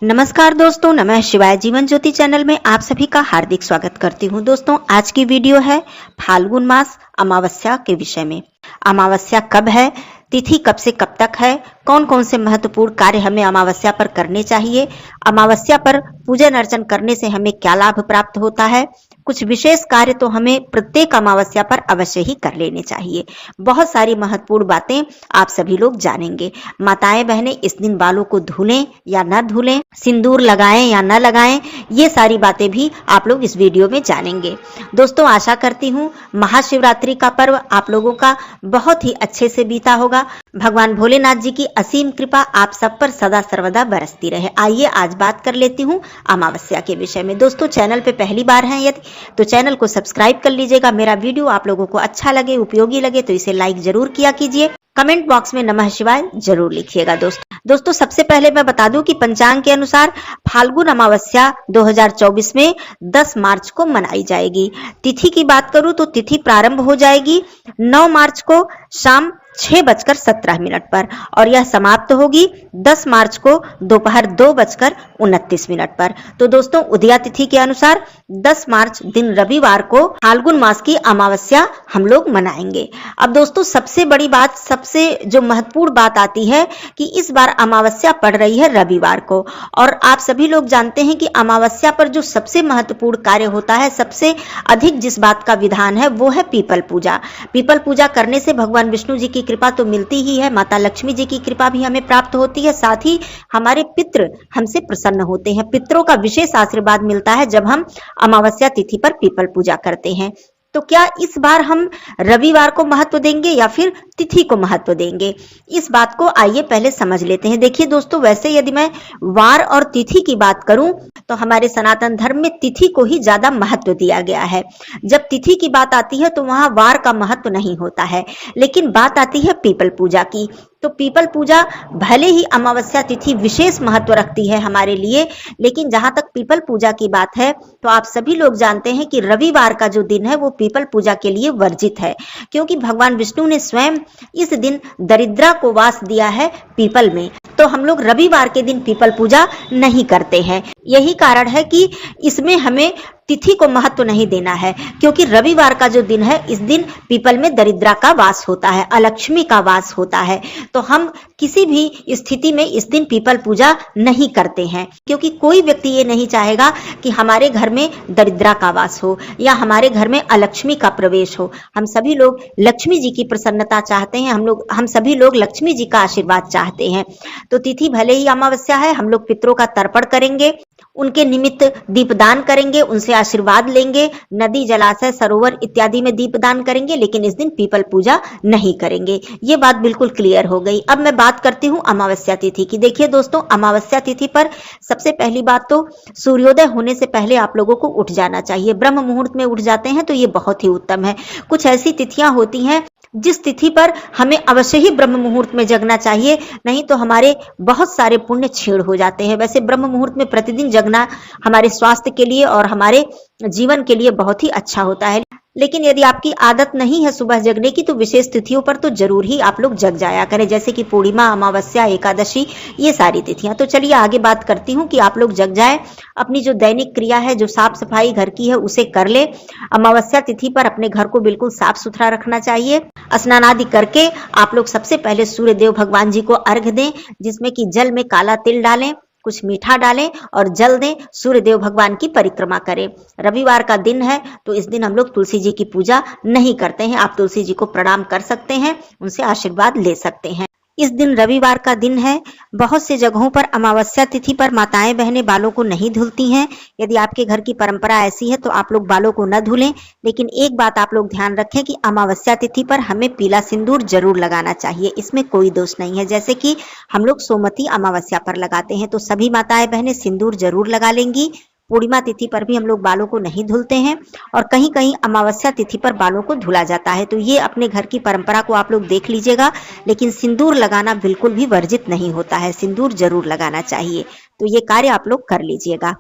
नमस्कार दोस्तों, नमः शिवाय। जीवन ज्योति चैनल में आप सभी का हार्दिक स्वागत करती हूं। दोस्तों, आज की वीडियो है फाल्गुन मास अमावस्या के विषय में। अमावस्या कब है, तिथि कब से कब तक है, कौन कौन से महत्वपूर्ण कार्य हमें अमावस्या पर करने चाहिए, अमावस्या पर पूजन अर्चन करने से हमें क्या लाभ प्राप्त होता है, कुछ विशेष कार्य तो हमें प्रत्येक अमावस्या पर अवश्य ही कर लेने चाहिए। बहुत सारी महत्वपूर्ण बातें आप सभी लोग जानेंगे। माताएं बहनें इस दिन बालों को धुलें या न धुलें, सिंदूर लगाएं या न लगाएं, ये सारी बातें भी आप लोग इस वीडियो में जानेंगे। दोस्तों, आशा करती हूँ महाशिवरात्रि का पर्व आप लोगों का बहुत ही अच्छे से बीता होगा। भगवान भोलेनाथ जी की असीम कृपा आप सब पर सदा सर्वदा बरसती रहे। आइए आज बात कर लेती हूँ अमावस्या के विषय में। दोस्तों, चैनल पे पहली बार हैं यदि तो चैनल को सब्सक्राइब कर लीजिएगा। मेरा वीडियो आप लोगों को अच्छा लगे, उपयोगी लगे तो इसे लाइक जरूर किया कीजिए। कमेंट बॉक्स में नमः शिवाय जरूर लिखिएगा। दोस्तों, सबसे पहले मैं बता दूं कि पंचांग के अनुसार फाल्गुन अमावस्या 2024 में 10 मार्च को मनाई जाएगी। तिथि की बात करूं तो तिथि प्रारंभ हो जाएगी 9 मार्च को शाम 6:17 पर और यह समाप्त होगी 10 मार्च को दोपहर 2:29 पर। तो दोस्तों, उदया तिथि के अनुसार 10 मार्च दिन रविवार को फाल्गुन मास की अमावस्या हम लोग मनाएंगे। अब दोस्तों, सबसे बड़ी बात, सबसे जो महत्वपूर्ण बात आती है कि इस बार अमावस्या पड़ रही है रविवार को, और आप सभी लोग जानते हैं कि अमावस्या पर जो सबसे महत्वपूर्ण कार्य होता है, सबसे अधिक जिस बात का विधान है वो है पीपल पूजा। पीपल पूजा करने से भगवान विष्णु जी की कृपा तो मिलती ही है, माता लक्ष्मी जी की कृपा भी हमें प्राप्त होती है, साथ ही हमारे पितृ हमसे प्रसन्न होते हैं। पितरों का विशेष आशीर्वाद मिलता है जब हम अमावस्या तिथि पर पीपल पूजा करते हैं। तो क्या इस बार हम रविवार को महत्व देंगे या फिर तिथि को महत्व देंगे, इस बात को आइए पहले समझ लेते हैं। देखिए दोस्तों, वैसे यदि मैं वार और तिथि की बात करूं तो हमारे सनातन धर्म में तिथि को ही ज्यादा महत्व दिया गया है। जब तिथि की बात आती है तो वहां वार का महत्व नहीं होता है, लेकिन बात आती है पीपल पूजा की। तो पीपल पूजा भले ही अमावस्या तिथि विशेष महत्व रखती है हमारे लिए, लेकिन जहां तक पीपल पूजा की बात है तो आप सभी लोग जानते हैं कि रविवार का जो दिन है वो पीपल पूजा के लिए वर्जित है, क्योंकि भगवान विष्णु ने स्वयं इस दिन दरिद्रा को वास दिया है पीपल में। तो हम लोग रविवार के दिन पीपल पूजा नहीं करते हैं। यही कारण है कि इसमें हमें तिथि को महत्व नहीं देना है, क्योंकि रविवार का जो दिन है इस दिन पीपल में दरिद्रा का वास होता है, अलक्ष्मी का वास होता है। तो हम किसी भी स्थिति में इस दिन पीपल पूजा नहीं करते हैं, क्योंकि कोई व्यक्ति ये नहीं चाहेगा कि हमारे घर में दरिद्रा का वास हो या हमारे घर में अलक्ष्मी का प्रवेश हो। हम सभी लोग लक्ष्मी जी की प्रसन्नता चाहते हैं, हम सभी लोग लक्ष्मी जी का आशीर्वाद चाहते हैं। तो तिथि भले ही अमावस्या है, हम लोग पितरों का तर्पण करेंगे, उनके निमित्त दीपदान करेंगे, उनसे आशीर्वाद लेंगे, नदी जलाशय सरोवर इत्यादि में दीपदान करेंगे, लेकिन इस दिन पीपल पूजा नहीं करेंगे। ये बात बिल्कुल क्लियर हो गई। अब मैं बात करती हूँ अमावस्या तिथि की। देखिए दोस्तों, अमावस्या तिथि पर सबसे पहली बात तो सूर्योदय होने से पहले आप लोगों को उठ जाना चाहिए। ब्रह्म मुहूर्त में उठ जाते हैं तो ये बहुत ही उत्तम है। कुछ ऐसी तिथियां होती हैं जिस तिथि पर हमें अवश्य ही ब्रह्म मुहूर्त में जगना चाहिए, नहीं तो हमारे बहुत सारे पुण्य छीण हो जाते हैं। वैसे ब्रह्म मुहूर्त में प्रतिदिन जगना हमारे स्वास्थ्य के लिए और हमारे जीवन के लिए बहुत ही अच्छा होता है, लेकिन यदि आपकी आदत नहीं है सुबह जगने की तो विशेष तिथियों पर तो जरूर ही आप लोग जग जाया करें, जैसे कि पूर्णिमा, अमावस्या, एकादशी, ये सारी तिथियां। तो चलिए आगे बात करती हूँ कि आप लोग जग जाए, अपनी जो दैनिक क्रिया है, जो साफ सफाई घर की है, उसे कर ले। अमावस्या तिथि पर अपने घर को बिल्कुल साफ सुथरा रखना चाहिए। स्नान आदि करके आप लोग सबसे पहले सूर्य देव भगवान जी को अर्घ दें, जिसमें कि जल में काला तिल डालें, कुछ मीठा डालें और जल दें। सूर्य देव भगवान की परिक्रमा करें। रविवार का दिन है तो इस दिन हम लोग तुलसी जी की पूजा नहीं करते हैं। आप तुलसी जी को प्रणाम कर सकते हैं, उनसे आशीर्वाद ले सकते हैं। इस दिन रविवार का दिन है। बहुत से जगहों पर अमावस्या तिथि पर माताएं बहनें बालों को नहीं धुलती हैं। यदि आपके घर की परंपरा ऐसी है तो आप लोग बालों को न धुलें, लेकिन एक बात आप लोग ध्यान रखें कि अमावस्या तिथि पर हमें पीला सिंदूर जरूर लगाना चाहिए, इसमें कोई दोष नहीं है। जैसे कि हम लोग सोमवती अमावस्या पर लगाते हैं, तो सभी माताएं बहनें सिंदूर जरूर लगा लेंगी। पूर्णिमा तिथि पर भी हम लोग बालों को नहीं धुलते हैं और कहीं कहीं अमावस्या तिथि पर बालों को धुला जाता है। तो ये अपने घर की परंपरा को आप लोग देख लीजिएगा, लेकिन सिंदूर लगाना बिल्कुल भी वर्जित नहीं होता है, सिंदूर जरूर लगाना चाहिए। तो ये कार्य आप लोग कर लीजिएगा।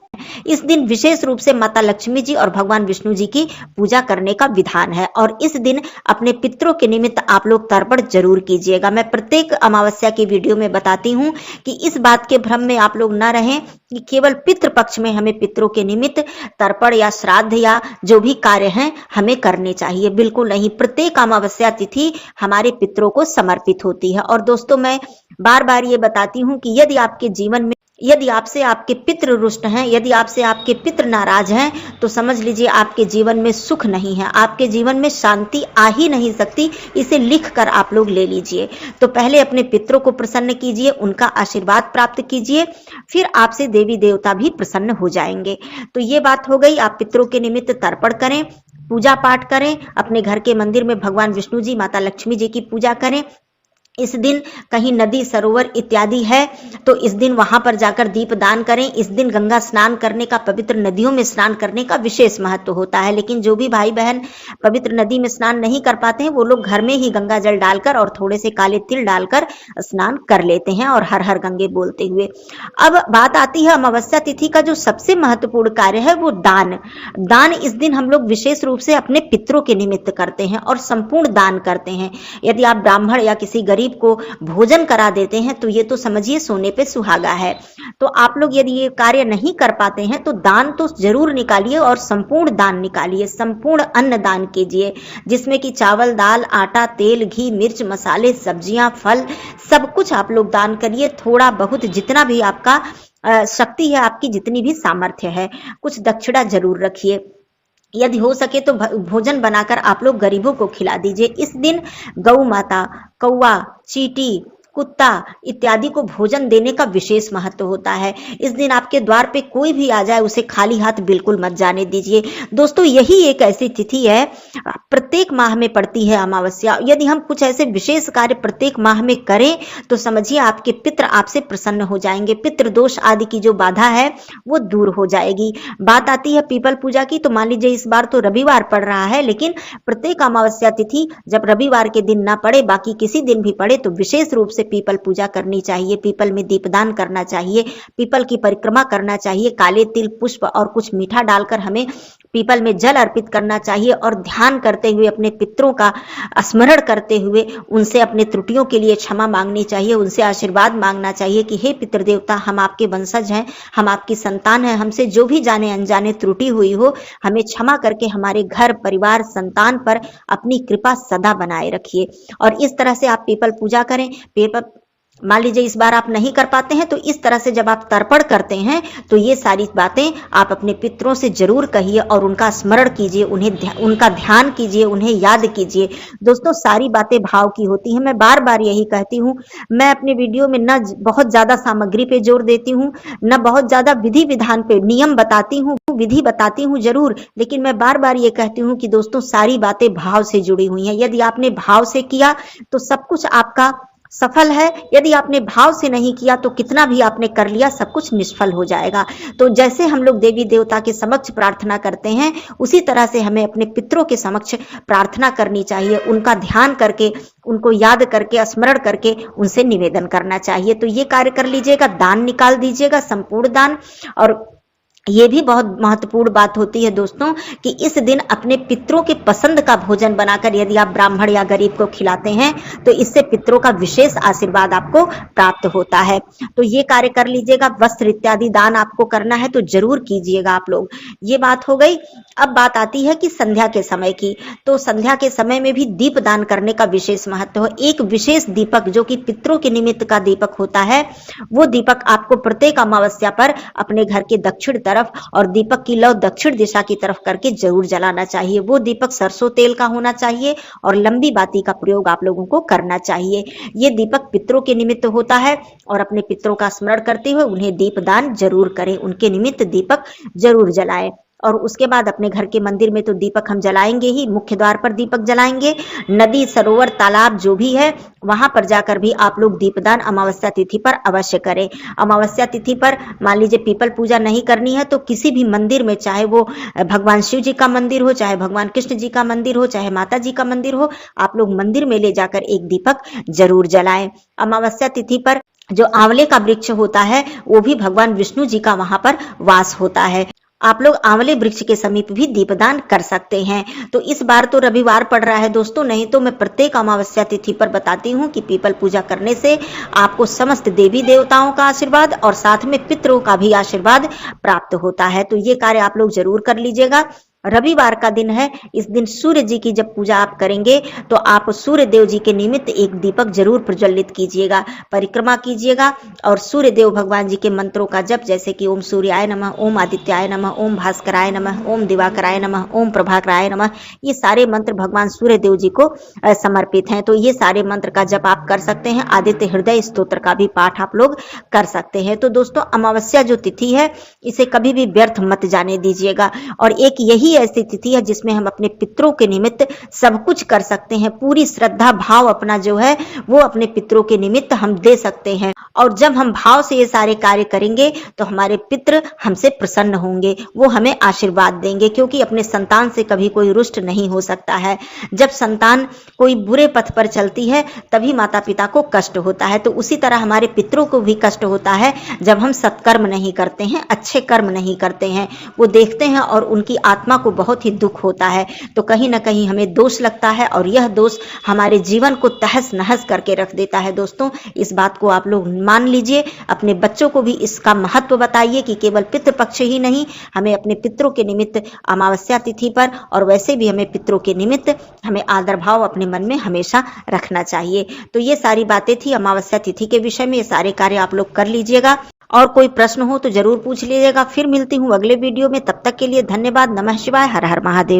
इस दिन विशेष रूप से माता लक्ष्मी जी और भगवान विष्णु जी की पूजा करने का विधान है और इस दिन अपने पितरों के निमित्त आप लोग तर्पण जरूर कीजिएगा। मैं प्रत्येक अमावस्या की वीडियो में बताती हूँ कि इस बात के भ्रम में आप लोग न रहें कि केवल पितृ पक्ष में हमें पितरों के निमित्त तर्पण या श्राद्ध या जो भी कार्य हैं हमें करने चाहिए। बिल्कुल नहीं, प्रत्येक अमावस्या तिथि हमारे पितरों को समर्पित होती है। और दोस्तों, मैं बार बार ये बताती हूँ कि यदि आपके जीवन में यदि आपसे आपके पितृ रुष्ट हैं, यदि आपसे आपके पितृ नाराज हैं, तो समझ लीजिए आपके जीवन में सुख नहीं है, आपके जीवन में शांति आ ही नहीं सकती। इसे लिख कर आप लोग ले लीजिए। तो पहले अपने पितरों को प्रसन्न कीजिए, उनका आशीर्वाद प्राप्त कीजिए, फिर आपसे देवी देवता भी प्रसन्न हो जाएंगे। तो ये बात हो गई, आप पितरों के निमित्त तर्पण करें, पूजा पाठ करें, अपने घर के मंदिर में भगवान विष्णु जी, माता लक्ष्मी जी की पूजा करें। इस दिन कहीं नदी सरोवर इत्यादि है तो इस दिन वहां पर जाकर दीप दान करें। इस दिन गंगा स्नान करने का, पवित्र नदियों में स्नान करने का विशेष महत्व होता है। लेकिन जो भी भाई बहन पवित्र नदी में स्नान नहीं कर पाते हैं वो लोग घर में ही गंगा जल डालकर और थोड़े से काले तिल डालकर स्नान कर लेते हैं और हर हर गंगे बोलते हुए। अब बात आती है अमावस्या तिथि का जो सबसे महत्वपूर्ण कार्य है वो दान। दान इस दिन हम लोग विशेष रूप से अपने पितरों के निमित्त करते हैं और संपूर्ण दान करते हैं। यदि आप ब्राह्मण या किसी गरीब को भोजन करा देते हैं तो ये तो समझिए सोने पे सुहागा है। तो आप लोग यदि ये कार्य नहीं कर पाते हैं तो दान तो जरूर निकालिए और संपूर्ण दान निकालिए, संपूर्ण अन्न दान कीजिए, जिसमें कि चावल, दाल, आटा, तेल, घी, मिर्च, मसाले, सब्जियां, फल, सब कुछ आप लोग दान करिए। थोड़ा बहुत जितना भी आपका शक्ति है, आपकी जितनी भी सामर्थ्य है, कुछ दक्षिणा जरूर रखिए। यदि हो सके तो भोजन बनाकर आप लोग गरीबों को खिला दीजिए। इस दिन गौ माता, कौवा, चींटी, कुत्ता इत्यादि को भोजन देने का विशेष महत्व होता है। इस दिन आपके द्वार पे कोई भी आ जाए उसे खाली हाथ बिल्कुल मत जाने दीजिए। दोस्तों, यही एक ऐसी तिथि है, प्रत्येक माह में पड़ती है अमावस्या। यदि हम कुछ ऐसे विशेष कार्य प्रत्येक माह में करें तो समझिए आपके पितृ आपसे प्रसन्न हो जाएंगे। पितृ दोष आदि की जो बाधा है वो दूर हो जाएगी। बात आती है पीपल पूजा की, तो मान लीजिए इस बार तो रविवार पड़ रहा है, लेकिन प्रत्येक अमावस्या तिथि जब रविवार के दिन ना पड़े, बाकी किसी दिन भी पड़े, तो विशेष रूप से पीपल पूजा करनी चाहिए। पीपल में दीपदान करना चाहिए, पीपल की परिक्रमा करना चाहिए, काले तिल, पुष्प और कुछ मीठा डालकर हमें पीपल में जल अर्पित करना चाहिए और ध्यान करते हुए अपने पितरों का स्मरण करते हुए उनसे अपने त्रुटियों के लिए क्षमा मांगनी चाहिए, उनसे आशीर्वाद मांगना चाहिए कि हे पितृदेवता, हम आपके वंशज हैं, हम आपकी संतान हैं, हमसे जो भी जाने अनजाने त्रुटि हुई हो हमें क्षमा करके हमारे घर, परिवार, संतान पर अपनी कृपा सदा बनाए रखिए। और इस तरह से आप पीपल पूजा करें। मान लीजिए इस बार आप नहीं कर पाते हैं तो इस तरह से जब आप तर्पण करते हैं तो ये सारी बातें आप अपने पितरों से जरूर कहिए और उनका स्मरण कीजिए, उनका ध्यान कीजिए, उन्हें याद कीजिए। दोस्तों, सारी बातें भाव की होती हैं। मैं बार बार यही कहती हूँ। मैं अपने वीडियो में न बहुत ज्यादा सामग्री पे जोर देती हूँ, न बहुत ज्यादा विधि विधान पे, नियम बताती हूँ, विधि बताती हूँ जरूर, लेकिन मैं बार बार ये कहती हूँ कि दोस्तों सारी बातें भाव से जुड़ी हुई हैं। यदि आपने भाव से किया तो सब कुछ आपका सफल है, यदि आपने भाव से नहीं किया तो कितना भी आपने कर लिया सब कुछ निष्फल हो जाएगा। तो जैसे हम लोग देवी देवता के समक्ष प्रार्थना करते हैं उसी तरह से हमें अपने पितरों के समक्ष प्रार्थना करनी चाहिए, उनका ध्यान करके, उनको याद करके, स्मरण करके उनसे निवेदन करना चाहिए। तो ये कार्य कर लीजिएगा, दान निकाल दीजिएगा, संपूर्ण दान। और ये भी बहुत महत्वपूर्ण बात होती है दोस्तों कि इस दिन अपने पितरों के पसंद का भोजन बनाकर यदि आप ब्राह्मण या गरीब को खिलाते हैं तो इससे पितरों का विशेष आशीर्वाद आपको प्राप्त होता है। तो ये कार्य कर लीजिएगा। वस्त्र इत्यादि दान आपको करना है तो जरूर कीजिएगा आप लोग। ये बात हो गई। अब बात आती है कि संध्या के समय की। तो संध्या के समय में भी दीप दान करने का विशेष महत्व है। एक विशेष दीपक जो कि पितरों के निमित्त का दीपक होता है, वो दीपक आपको प्रत्येक अमावस्या पर अपने घर के दक्षिण तरफ और दीपक की लौ दक्षिण दिशा की तरफ करके जरूर जलाना चाहिए। वो दीपक सरसों तेल का होना चाहिए और लंबी बाती का प्रयोग आप लोगों को करना चाहिए। ये दीपक पितरों के निमित्त होता है और अपने पितरों का स्मरण करते हुए उन्हें दीपदान जरूर करें, उनके निमित्त दीपक जरूर जलाएं। और उसके बाद अपने घर के मंदिर में तो दीपक हम जलाएंगे ही, मुख्य द्वार पर दीपक जलाएंगे। नदी, सरोवर, तालाब जो भी है वहां पर जाकर भी आप लोग दीपदान अमावस्या तिथि पर अवश्य करें। अमावस्या तिथि पर मान लीजिए पीपल पूजा नहीं करनी है तो किसी भी मंदिर में, चाहे वो भगवान शिव जी का मंदिर हो, चाहे भगवान कृष्ण जी का मंदिर हो, चाहे माता जी का मंदिर हो, आप लोग मंदिर में ले जाकर एक दीपक जरूर जलाएं। अमावस्या तिथि पर जो आंवले का वृक्ष होता है वो भी भगवान विष्णु जी का वहां पर वास होता है। आप लोग आंवले वृक्ष के समीप भी दीपदान कर सकते हैं। तो इस बार तो रविवार पड़ रहा है दोस्तों, नहीं तो मैं प्रत्येक अमावस्या तिथि पर बताती हूँ कि पीपल पूजा करने से आपको समस्त देवी देवताओं का आशीर्वाद और साथ में पितरों का भी आशीर्वाद प्राप्त होता है। तो ये कार्य आप लोग जरूर कर लीजिएगा। रविवार का दिन है, इस दिन सूर्य जी की जब पूजा आप करेंगे तो आप सूर्य देव जी के निमित्त एक दीपक जरूर प्रज्वलित कीजिएगा, परिक्रमा कीजिएगा और सूर्य देव भगवान जी के मंत्रों का जप, जैसे कि ओम सूर्याय नमः, ओम आदित्याय नमः, ओम भास्कराय नमः, ओम दिवाकराय नमः, ओम प्रभाकराय नमः, ये सारे मंत्र भगवान सूर्य देव जी को समर्पित हैं। तो ये सारे मंत्र का जप आप कर सकते हैं। आदित्य हृदय स्तोत्र का भी पाठ आप लोग कर सकते हैं। तो दोस्तों, अमावस्या जो तिथि है इसे कभी भी व्यर्थ मत जाने दीजिएगा। और एक यही ऐसी तिथि है जिसमें हम अपने पितरों के निमित्त सब कुछ कर सकते हैं। पूरी श्रद्धा भाव अपना जो है वो अपने पितरों के निमित्त हम दे सकते हैं। और जब हम भाव से ये सारे कार्य करेंगे तो हमारे पितृ हमसे प्रसन्न होंगे, वो हमें आशीर्वाद देंगे, क्योंकि अपने संतान से कभी कोई रुष्ट नहीं हो सकता है। जब संतान कोई बुरे पथ पर चलती है तभी माता पिता को कष्ट होता है। तो उसी तरह हमारे पितरों को भी कष्ट होता है जब हम सत्कर्म नहीं करते हैं, अच्छे कर्म नहीं करते हैं। वो देखते हैं और उनकी आत्मा को बहुत ही दुख होता है। तो कहीं ना कहीं हमें दोष लगता है और यह दोष हमारे जीवन को तहस नहस करके रख देता है। दोस्तों, इस बात को आप लोग मान लीजिए, अपने बच्चों को भी इसका महत्व बताइए कि केवल पितृपक्ष ही नहीं, हमें अपने पितरों के निमित्त अमावस्या तिथि पर और वैसे भी हमें पितरों के निमित्त हमें आदर भाव अपने मन में हमेशा रखना चाहिए। तो ये सारी बातें थी अमावस्या तिथि के विषय में। ये सारे कार्य आप लोग कर लीजिएगा और कोई प्रश्न हो तो जरूर पूछ लीजिएगा। फिर मिलती हूँ अगले वीडियो में, तब तक के लिए धन्यवाद। नमः शिवाय, हर हर महादेव।